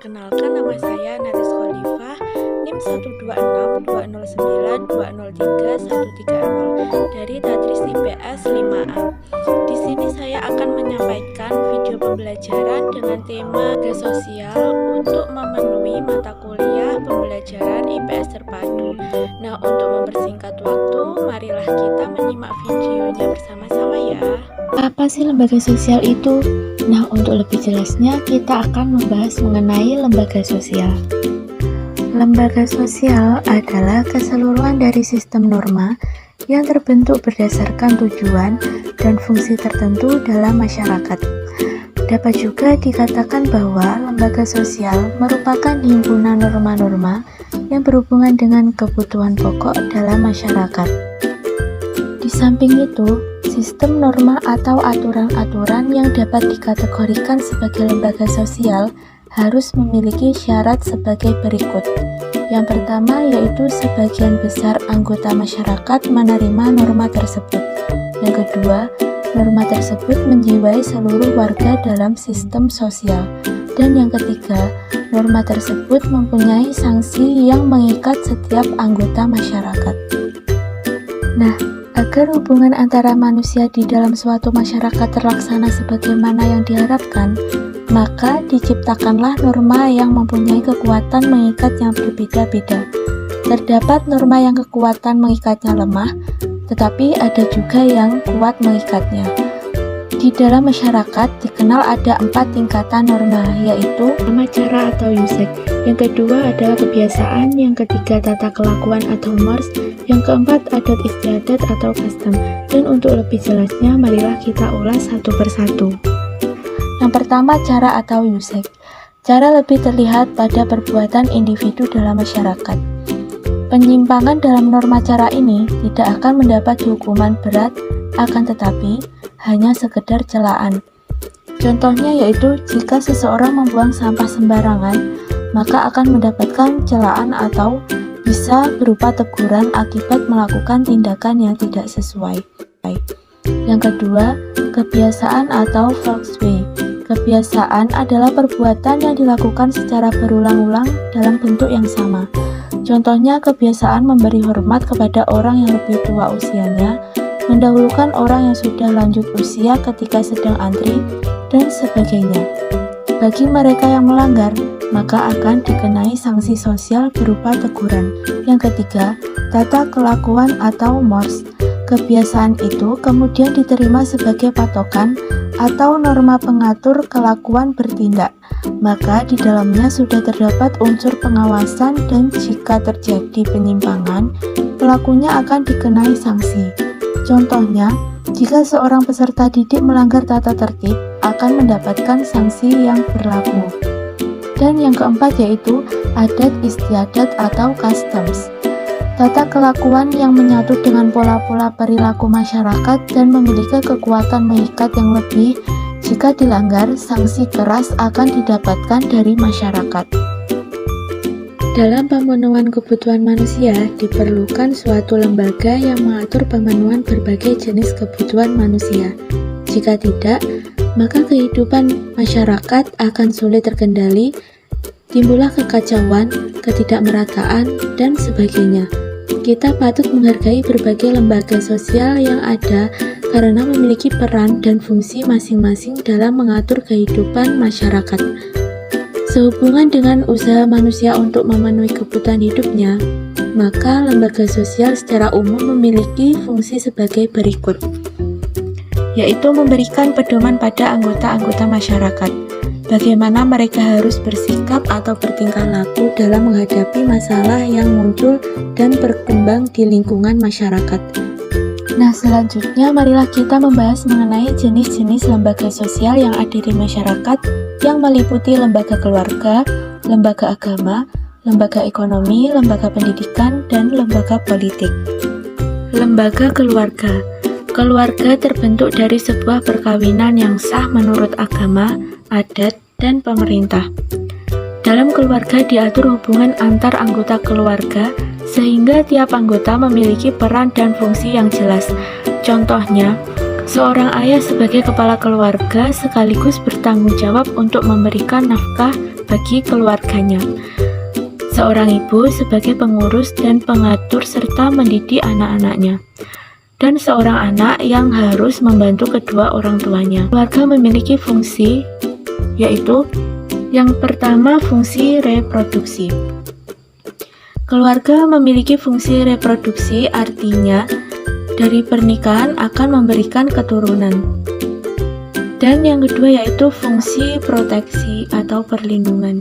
Perkenalkan, nama saya Naris Khalifah, NIM 12620031030 dari Tadris IPS 5A. Di sini saya akan menyampaikan video pembelajaran dengan tema sosial untuk memenuhi mata kuliah pembelajaran IPS terpadu. Nah, untuk mempersingkat waktu, marilah kita menyimak videonya bersama-sama ya. Apa sih lembaga sosial itu? Nah, untuk lebih jelasnya, kita akan membahas mengenai lembaga sosial. Lembaga sosial adalah keseluruhan dari sistem norma yang terbentuk berdasarkan tujuan dan fungsi tertentu dalam masyarakat. Dapat juga dikatakan bahwa lembaga sosial merupakan himpunan norma-norma yang berhubungan dengan kebutuhan pokok dalam masyarakat. Di samping itu, sistem norma atau aturan-aturan yang dapat dikategorikan sebagai lembaga sosial harus memiliki syarat sebagai berikut. Yang pertama yaitu sebagian besar anggota masyarakat menerima norma tersebut. Yang kedua, norma tersebut menjiwai seluruh warga dalam sistem sosial. Dan yang ketiga, norma tersebut mempunyai sanksi yang mengikat setiap anggota masyarakat. Nah, agar hubungan antara manusia di dalam suatu masyarakat terlaksana sebagaimana yang diharapkan, maka diciptakanlah norma yang mempunyai kekuatan mengikat yang berbeda-beda. Terdapat norma yang kekuatan mengikatnya lemah, tetapi ada juga yang kuat mengikatnya. Di dalam masyarakat dikenal ada 4 tingkatan norma, yaitu pertama cara atau usek, yang kedua adalah kebiasaan, yang ketiga tata kelakuan atau mores, yang keempat adat istiadat atau custom. Dan untuk lebih jelasnya, marilah kita ulas satu persatu. Yang pertama, cara atau usek. Cara lebih terlihat pada perbuatan individu dalam masyarakat. Penyimpangan dalam norma cara ini tidak akan mendapat hukuman berat, akan tetapi hanya sekedar celaan. Contohnya yaitu jika seseorang membuang sampah sembarangan, maka akan mendapatkan celaan atau bisa berupa teguran akibat melakukan tindakan yang tidak sesuai. Yang kedua, kebiasaan atau volkswagen. Kebiasaan adalah perbuatan yang dilakukan secara berulang-ulang dalam bentuk yang sama. Contohnya kebiasaan memberi hormat kepada orang yang lebih tua usianya, mendahulukan orang yang sudah lanjut usia ketika sedang antri, dan sebagainya. Bagi mereka yang melanggar, maka akan dikenai sanksi sosial berupa teguran. Yang ketiga, tata kelakuan atau mores. Kebiasaan itu kemudian diterima sebagai patokan atau norma pengatur kelakuan bertindak. Maka di dalamnya sudah terdapat unsur pengawasan dan jika terjadi penyimpangan, pelakunya akan dikenai sanksi. Contohnya, jika seorang peserta didik melanggar tata tertib, akan mendapatkan sanksi yang berlaku. Dan yang keempat yaitu adat istiadat atau customs. Tata kelakuan yang menyatu dengan pola-pola perilaku masyarakat dan memiliki kekuatan mengikat yang lebih. Jika dilanggar, sanksi keras akan didapatkan dari masyarakat. Dalam pemenuhan kebutuhan manusia, diperlukan suatu lembaga yang mengatur pemenuhan berbagai jenis kebutuhan manusia. Jika tidak, maka kehidupan masyarakat akan sulit terkendali, timbullah kekacauan, ketidakmerataan, dan sebagainya. Kita patut menghargai berbagai lembaga sosial yang ada karena memiliki peran dan fungsi masing-masing dalam mengatur kehidupan masyarakat. Sehubungan dengan usaha manusia untuk memenuhi kebutuhan hidupnya, maka lembaga sosial secara umum memiliki fungsi sebagai berikut, yaitu memberikan pedoman pada anggota-anggota masyarakat, bagaimana mereka harus bersikap atau bertingkah laku dalam menghadapi masalah yang muncul dan berkembang di lingkungan masyarakat. Nah, selanjutnya marilah kita membahas mengenai jenis-jenis lembaga sosial yang ada di masyarakat yang meliputi lembaga keluarga, lembaga agama, lembaga ekonomi, lembaga pendidikan, dan lembaga politik. Lembaga keluarga. Keluarga terbentuk dari sebuah perkawinan yang sah menurut agama, adat, dan pemerintah. Dalam keluarga diatur hubungan antar anggota keluarga sehingga tiap anggota memiliki peran dan fungsi yang jelas. Contohnya, seorang ayah sebagai kepala keluarga sekaligus bertanggung jawab untuk memberikan nafkah bagi keluarganya. Seorang ibu sebagai pengurus dan pengatur serta mendidik anak-anaknya. Dan seorang anak yang harus membantu kedua orang tuanya. Keluarga memiliki fungsi, yaitu yang pertama fungsi reproduksi. Keluarga memiliki fungsi reproduksi, artinya dari pernikahan akan memberikan keturunan. Dan yang kedua yaitu fungsi proteksi atau perlindungan.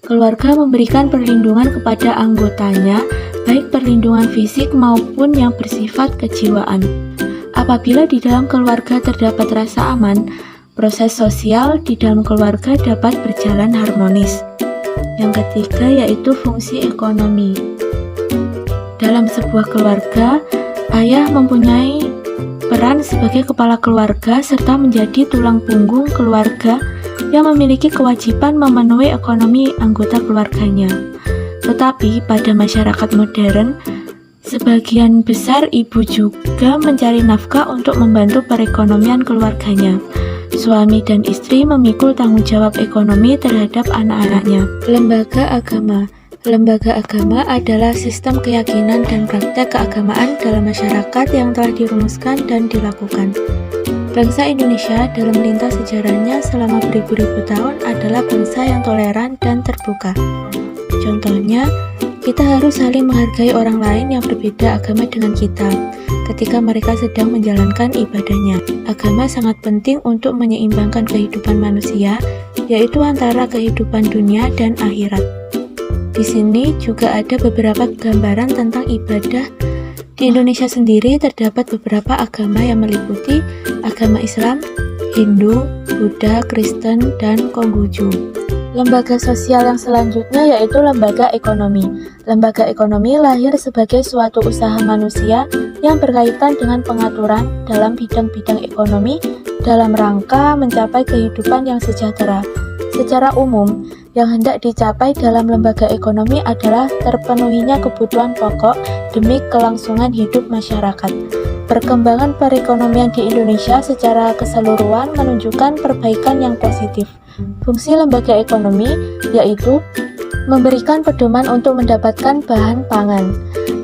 Keluarga memberikan perlindungan kepada anggotanya, baik perlindungan fisik maupun yang bersifat kejiwaan. Apabila di dalam keluarga terdapat rasa aman, proses sosial di dalam keluarga dapat berjalan harmonis. Yang ketiga yaitu fungsi ekonomi. Dalam sebuah keluarga, ayah mempunyai peran sebagai kepala keluarga serta menjadi tulang punggung keluarga yang memiliki kewajiban memenuhi ekonomi anggota keluarganya. Tetapi pada masyarakat modern, sebagian besar ibu juga mencari nafkah untuk membantu perekonomian keluarganya. Suami dan istri memikul tanggung jawab ekonomi terhadap anak-anaknya. Lembaga agama. Lembaga agama adalah sistem keyakinan dan praktek keagamaan dalam masyarakat yang telah dirumuskan dan dilakukan. Bangsa Indonesia dalam lintas sejarahnya selama beribu-ribu tahun adalah bangsa yang toleran dan terbuka. Contohnya, kita harus saling menghargai orang lain yang berbeda agama dengan kita ketika mereka sedang menjalankan ibadahnya. Agama sangat penting untuk menyeimbangkan kehidupan manusia, yaitu antara kehidupan dunia dan akhirat. Di sini juga ada beberapa gambaran tentang ibadah. Di Indonesia sendiri terdapat beberapa agama yang meliputi agama Islam, Hindu, Buddha, Kristen, dan Konghucu. Lembaga sosial yang selanjutnya yaitu lembaga ekonomi. Lembaga ekonomi lahir sebagai suatu usaha manusia yang berkaitan dengan pengaturan dalam bidang-bidang ekonomi dalam rangka mencapai kehidupan yang sejahtera. Secara umum, yang hendak dicapai dalam lembaga ekonomi adalah terpenuhinya kebutuhan pokok demi kelangsungan hidup masyarakat. Perkembangan perekonomian di Indonesia secara keseluruhan menunjukkan perbaikan yang positif. Fungsi lembaga ekonomi yaitu memberikan pedoman untuk mendapatkan bahan pangan,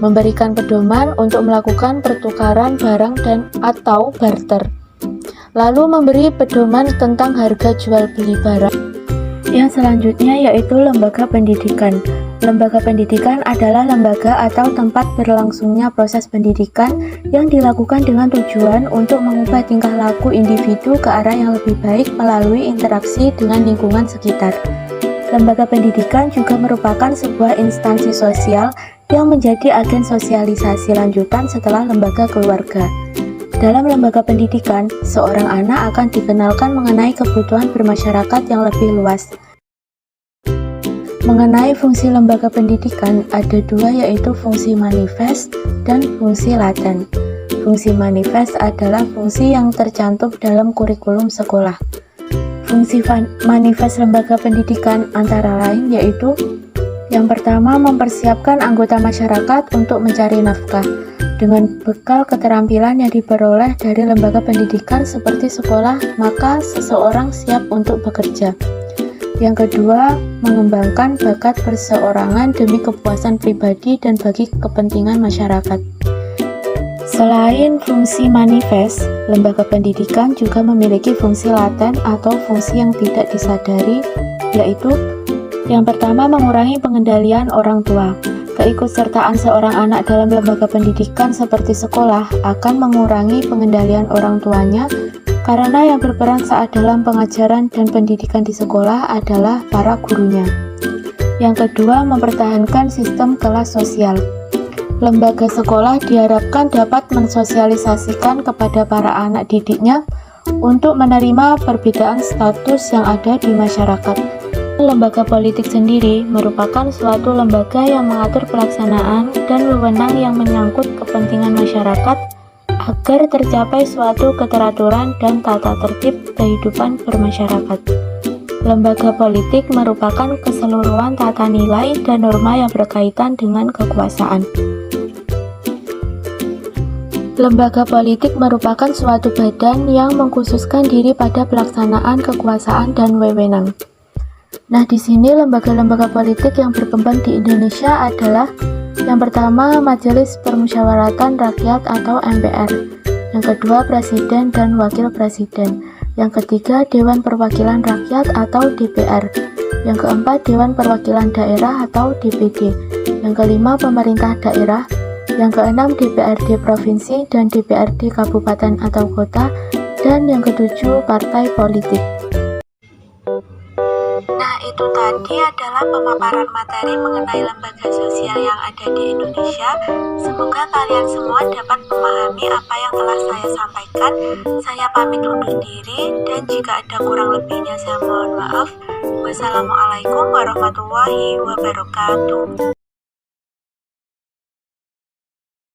memberikan pedoman untuk melakukan pertukaran barang dan atau barter, lalu memberi pedoman tentang harga jual beli barang. Yang selanjutnya yaitu lembaga pendidikan. Lembaga pendidikan adalah lembaga atau tempat berlangsungnya proses pendidikan yang dilakukan dengan tujuan untuk mengubah tingkah laku individu ke arah yang lebih baik melalui interaksi dengan lingkungan sekitar. Lembaga pendidikan juga merupakan sebuah instansi sosial yang menjadi agen sosialisasi lanjutan setelah lembaga keluarga. Dalam lembaga pendidikan, seorang anak akan dikenalkan mengenai kebutuhan bermasyarakat yang lebih luas. Mengenai fungsi lembaga pendidikan, ada dua yaitu fungsi manifest dan fungsi laten. Fungsi manifest adalah fungsi yang tercantum dalam kurikulum sekolah. Fungsi manifest lembaga pendidikan antara lain yaitu yang pertama, mempersiapkan anggota masyarakat untuk mencari nafkah dengan bekal keterampilan yang diperoleh dari lembaga pendidikan seperti sekolah, maka seseorang siap untuk bekerja. Yang kedua, mengembangkan bakat perseorangan demi kepuasan pribadi dan bagi kepentingan masyarakat. Selain fungsi manifest, lembaga pendidikan juga memiliki fungsi laten atau fungsi yang tidak disadari, yaitu yang pertama, mengurangi pengendalian orang tua. Keikutsertaan seorang anak dalam lembaga pendidikan seperti sekolah akan mengurangi pengendalian orang tuanya karena yang berperan saat dalam pengajaran dan pendidikan di sekolah adalah para gurunya. Yang kedua, mempertahankan sistem kelas sosial. Lembaga sekolah diharapkan dapat mensosialisasikan kepada para anak didiknya untuk menerima perbedaan status yang ada di masyarakat. Lembaga politik sendiri merupakan suatu lembaga yang mengatur pelaksanaan dan wewenang yang menyangkut kepentingan masyarakat agar tercapai suatu keteraturan dan tata tertib kehidupan bermasyarakat. Lembaga politik merupakan keseluruhan tata nilai dan norma yang berkaitan dengan kekuasaan. Lembaga politik merupakan suatu badan yang mengkhususkan diri pada pelaksanaan kekuasaan dan wewenang. Nah, di sini lembaga-lembaga politik yang berkembang di Indonesia adalah yang pertama, Majelis Permusyawaratan Rakyat atau MPR. Yang kedua, Presiden dan Wakil Presiden. Yang ketiga, Dewan Perwakilan Rakyat atau DPR. Yang keempat, Dewan Perwakilan Daerah atau DPD. Yang kelima, Pemerintah Daerah. Yang keenam, DPRD Provinsi dan DPRD Kabupaten atau Kota. Dan yang ketujuh, Partai Politik. Nah, itu tadi adalah pemaparan materi mengenai lembaga sosial yang ada di Indonesia. Semoga kalian semua dapat memahami apa yang telah saya sampaikan. Saya pamit undur diri, dan jika ada kurang lebihnya saya mohon maaf. Wassalamualaikum warahmatullahi wabarakatuh.